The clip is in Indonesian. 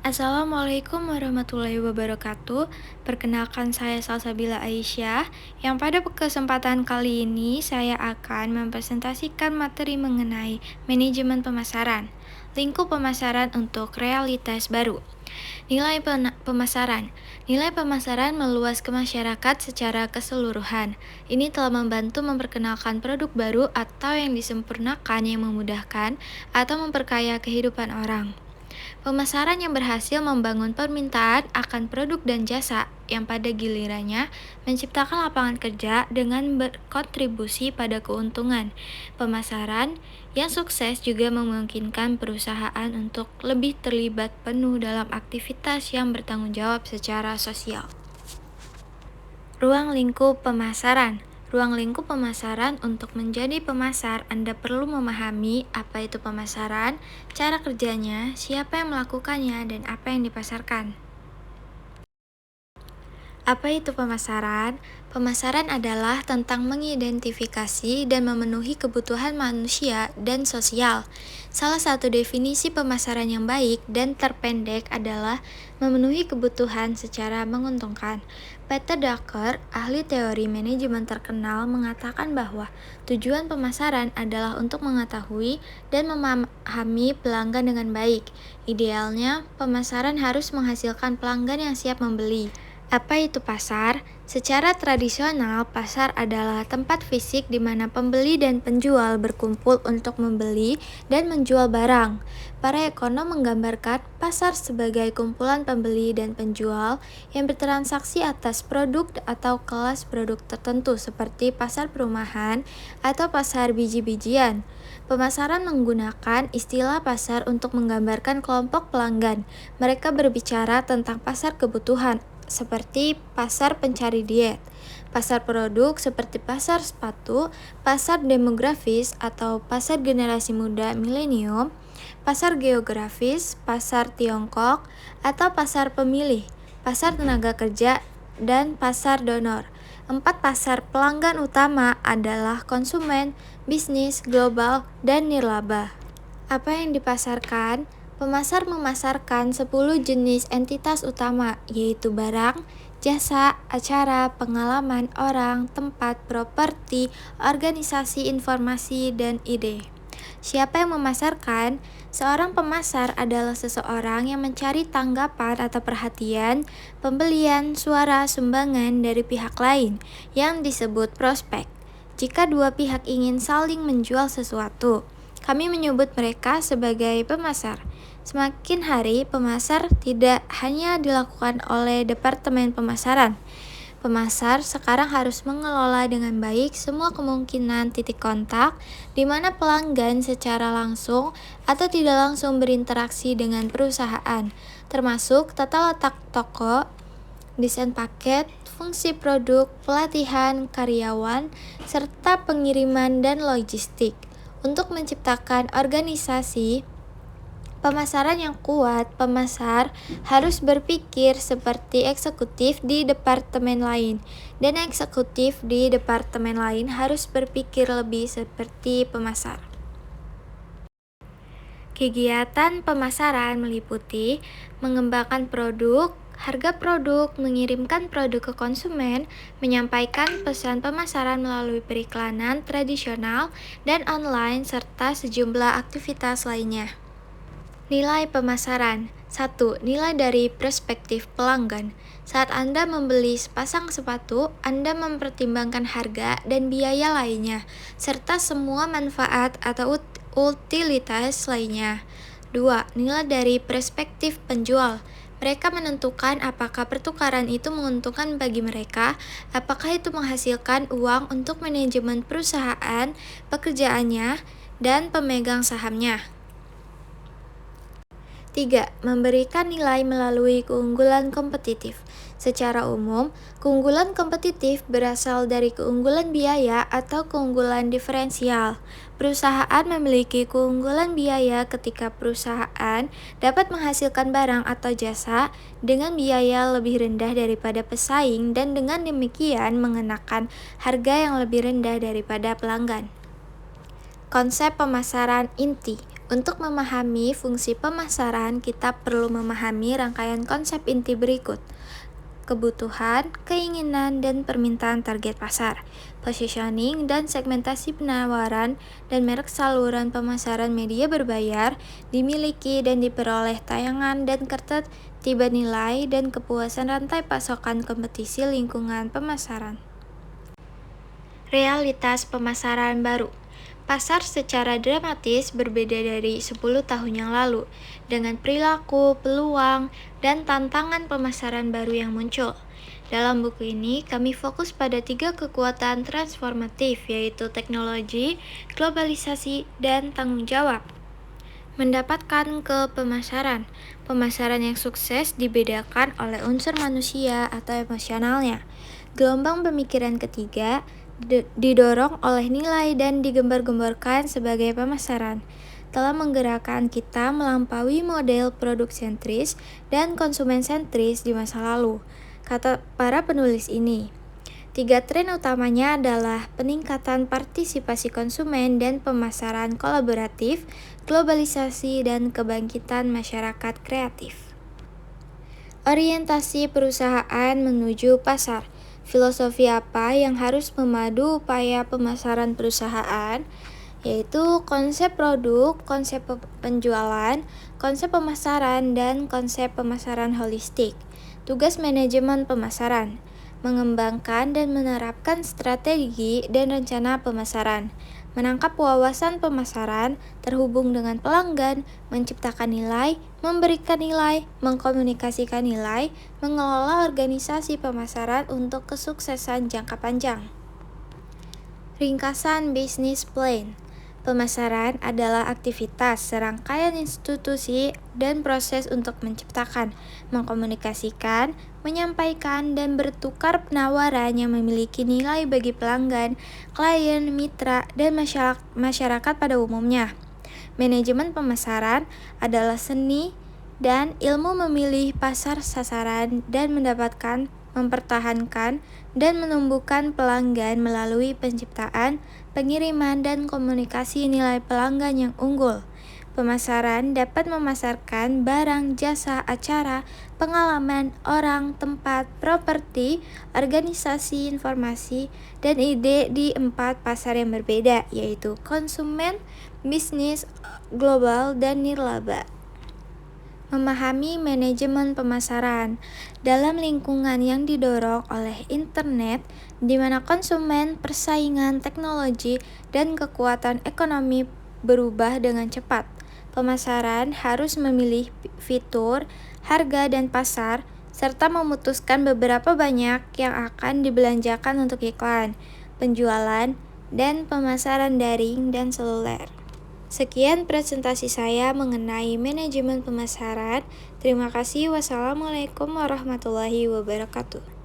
Assalamualaikum warahmatullahi wabarakatuh. Perkenalkan saya Salsabila Aisyah, yang pada kesempatan kali ini saya akan mempresentasikan materi mengenai manajemen pemasaran. Lingkup pemasaran untuk realitas baru. Nilai pemasaran. Nilai pemasaran meluas ke masyarakat secara keseluruhan. Ini telah membantu memperkenalkan produk baru atau yang disempurnakan yang memudahkan atau memperkaya kehidupan orang. Pemasaran yang berhasil membangun permintaan akan produk dan jasa yang pada gilirannya menciptakan lapangan kerja dengan berkontribusi pada keuntungan. Pemasaran yang sukses juga memungkinkan perusahaan untuk lebih terlibat penuh dalam aktivitas yang bertanggung jawab secara sosial. Ruang lingkup pemasaran. Ruang lingkup pemasaran. Untuk menjadi pemasar, Anda perlu memahami apa itu pemasaran, cara kerjanya, siapa yang melakukannya, dan apa yang dipasarkan. Apa itu pemasaran? Pemasaran adalah tentang mengidentifikasi dan memenuhi kebutuhan manusia dan sosial. Salah satu definisi pemasaran yang baik dan terpendek adalah memenuhi kebutuhan secara menguntungkan. Peter Drucker, ahli teori manajemen terkenal, mengatakan bahwa tujuan pemasaran adalah untuk mengetahui dan memahami pelanggan dengan baik. Idealnya, pemasaran harus menghasilkan pelanggan yang siap membeli. Apa itu pasar? Secara tradisional, pasar adalah tempat fisik di mana pembeli dan penjual berkumpul untuk membeli dan menjual barang. Para ekonom menggambarkan pasar sebagai kumpulan pembeli dan penjual yang bertransaksi atas produk atau kelas produk tertentu seperti pasar perumahan atau pasar biji-bijian. Pemasaran menggunakan istilah pasar untuk menggambarkan kelompok pelanggan. Mereka berbicara tentang pasar kebutuhan, seperti pasar pencari diet, pasar produk seperti pasar sepatu, pasar demografis atau pasar generasi muda milenium, pasar geografis, pasar Tiongkok, atau pasar pemilih, pasar tenaga kerja, dan pasar donor. 4 pasar pelanggan utama adalah konsumen, bisnis, global, dan nirlaba. Apa yang dipasarkan? Pemasar memasarkan 10 jenis entitas utama, yaitu barang, jasa, acara, pengalaman, orang, tempat, properti, organisasi, informasi, dan ide. Siapa yang memasarkan? Seorang pemasar adalah seseorang yang mencari tanggapan atau perhatian, pembelian, suara, sumbangan dari pihak lain, yang disebut prospek. Jika dua pihak ingin saling menjual sesuatu, kami menyebut mereka sebagai pemasar. Semakin hari, pemasar tidak hanya dilakukan oleh Departemen Pemasaran. Pemasar sekarang harus mengelola dengan baik semua kemungkinan titik kontak di mana pelanggan secara langsung atau tidak langsung berinteraksi dengan perusahaan, termasuk tata letak toko, desain paket, fungsi produk, pelatihan karyawan, serta pengiriman dan logistik. Untuk menciptakan organisasi pemasaran yang kuat, pemasar harus berpikir seperti eksekutif di departemen lain, dan eksekutif di departemen lain harus berpikir lebih seperti pemasar. Kegiatan pemasaran meliputi mengembangkan produk, harga produk, mengirimkan produk ke konsumen, menyampaikan pesan pemasaran melalui periklanan tradisional dan online, serta sejumlah aktivitas lainnya. Nilai pemasaran. 1. Nilai dari perspektif pelanggan. Saat Anda membeli sepasang sepatu, Anda mempertimbangkan harga dan biaya lainnya, serta semua manfaat atau utilitas lainnya. 2. Nilai dari perspektif penjual. Mereka menentukan apakah pertukaran itu menguntungkan bagi mereka, apakah itu menghasilkan uang untuk manajemen perusahaan, pekerjaannya, dan pemegang sahamnya. 3. Memberikan nilai melalui keunggulan kompetitif. Secara umum, keunggulan kompetitif berasal dari keunggulan biaya atau keunggulan diferensial. Perusahaan memiliki keunggulan biaya ketika perusahaan dapat menghasilkan barang atau jasa dengan biaya lebih rendah daripada pesaing dan dengan demikian mengenakan harga yang lebih rendah daripada pelanggan. Konsep pemasaran inti. Untuk memahami fungsi pemasaran, kita perlu memahami rangkaian konsep inti berikut: kebutuhan, keinginan, dan permintaan target pasar, positioning dan segmentasi penawaran, dan merek saluran pemasaran media berbayar, dimiliki dan diperoleh tayangan dan ketertiban nilai, dan kepuasan rantai pasokan kompetisi lingkungan pemasaran. Realitas pemasaran baru. Pasar secara dramatis berbeda dari 10 tahun yang lalu, dengan perilaku, peluang, dan tantangan pemasaran baru yang muncul. Dalam buku ini, kami fokus pada 3 kekuatan transformatif, yaitu teknologi, globalisasi, dan tanggung jawab. Mendapatkan ke pemasaran. Pemasaran yang sukses dibedakan oleh unsur manusia atau emosionalnya. Gelombang pemikiran ketiga didorong oleh nilai dan digembar-gemborkan sebagai pemasaran, telah menggerakkan kita melampaui model produk sentris dan konsumen sentris di masa lalu, kata para penulis ini. 3 tren utamanya adalah peningkatan partisipasi konsumen dan pemasaran kolaboratif, globalisasi, dan kebangkitan masyarakat kreatif. Orientasi perusahaan menuju pasar. Filosofi apa yang harus memadu upaya pemasaran perusahaan? Yaitu konsep produk, konsep penjualan, konsep pemasaran, dan konsep pemasaran holistik. Tugas manajemen pemasaran: mengembangkan dan menerapkan strategi dan rencana pemasaran, menangkap wawasan pemasaran, terhubung dengan pelanggan, menciptakan nilai, memberikan nilai, mengkomunikasikan nilai, mengelola organisasi pemasaran untuk kesuksesan jangka panjang. Ringkasan bisnis plan. Pemasaran adalah aktivitas serangkaian institusi dan proses untuk menciptakan, mengkomunikasikan, menyampaikan, dan bertukar penawaran yang memiliki nilai bagi pelanggan, klien, mitra, dan masyarakat pada umumnya. Manajemen pemasaran adalah seni dan ilmu memilih pasar sasaran dan mendapatkan, mempertahankan, dan menumbuhkan pelanggan melalui penciptaan, pengiriman, dan komunikasi nilai pelanggan yang unggul. Pemasaran dapat memasarkan barang, jasa, acara, pengalaman, orang, tempat, properti, organisasi, informasi, dan ide di 4 pasar yang berbeda, yaitu konsumen, bisnis, global, dan nirlaba. Memahami manajemen pemasaran dalam lingkungan yang didorong oleh internet, di mana konsumen, persaingan, teknologi, dan kekuatan ekonomi berubah dengan cepat. Pemasaran harus memilih fitur, harga, dan pasar, serta memutuskan beberapa banyak yang akan dibelanjakan untuk iklan, penjualan, dan pemasaran daring dan seluler. Sekian presentasi saya mengenai manajemen pemasaran. Terima kasih. Wassalamualaikum warahmatullahi wabarakatuh.